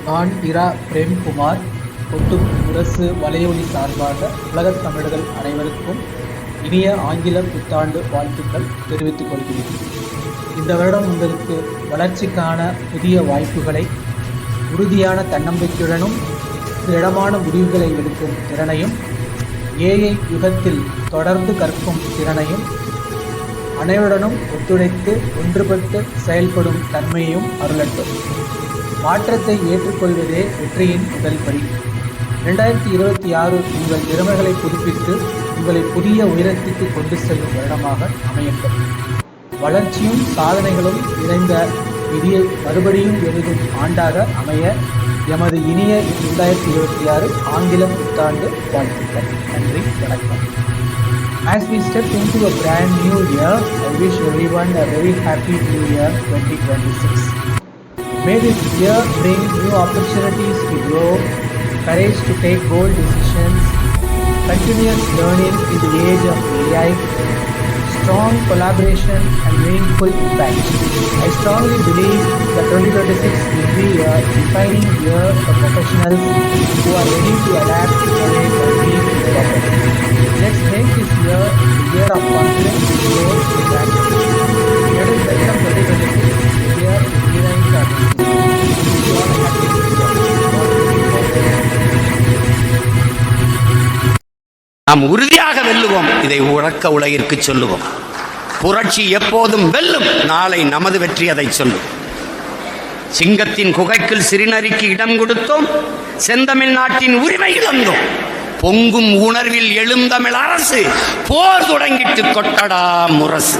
நான் இரா பிரேம்குமார் கொட்டும் முரசு வலையொலி சார்பாக உலகத் தமிழர்கள் அனைவருக்கும் இனிய ஆங்கில புத்தாண்டு வாழ்த்துக்கள் தெரிவித்துக் கொள்கிறேன். இந்த வருடம் உங்களுக்கு வளர்ச்சிக்கான புதிய வாய்ப்புகளை, உறுதியான தன்னம்பிக்கையுடனும் திடமான முடிவுகளை எடுக்கும் திறனையும், ஏஐ யுகத்தில் தொடர்ந்து கற்கும் திறனையும், அனைவருடனும் ஒத்துழைத்து ஒன்றுபட்டு செயல்படும் தன்மையையும் அருளட்டும். மாற்றத்தை ஏற்றுக்கொள்வதே வெற்றியின் முதல் படி. 2026 உங்கள் திறமைகளை புதுப்பித்து உங்களை புதிய உயரத்திற்கு கொண்டு செல்லும் வருடமாக அமையட்டும். வளர்ச்சியும் சாதனைகளும் நிறைந்த விதியை மறுபடியும் எழுதும் ஆண்டாக அமைய எமது இனிய 2026 ஆங்கில புத்தாண்டு வாழ்த்துக்கள். நன்றி, வணக்கம். As we step into a brand new year, I wish everyone a very happy new year 2026. May this year bring new opportunities to grow, courage to take bold decisions, continuous learning in the age of AI, strong collaboration and meaningful impact. I strongly believe that 2026 will be a defining year for professionals who are ready to adapt, innovate and lead with purpose. Let's make this year a year of confidence, growth and transformation. Let us welcome 2026, the year to rewrite our destiny. Wish you all a happy new year. நாம் உறுதியாக வெல்லுவோம். இதை உறக்க உலகிற்கு சொல்லுவோம். புரட்சி எப்போதும் வெல்லும். நாளை நமது வெற்றி அதை சொல்லும். சிங்கத்தின் குகைக்குள் சிறுநரிக்கு இடம் கொடுத்தோம். செந்தமிழ் நாட்டின் உரிமை இழந்தோம். பொங்கும் உணர்வில் எழுந்தமிழ் அரசு போர் தொடங்கிட்டு கொட்டடா முரசு.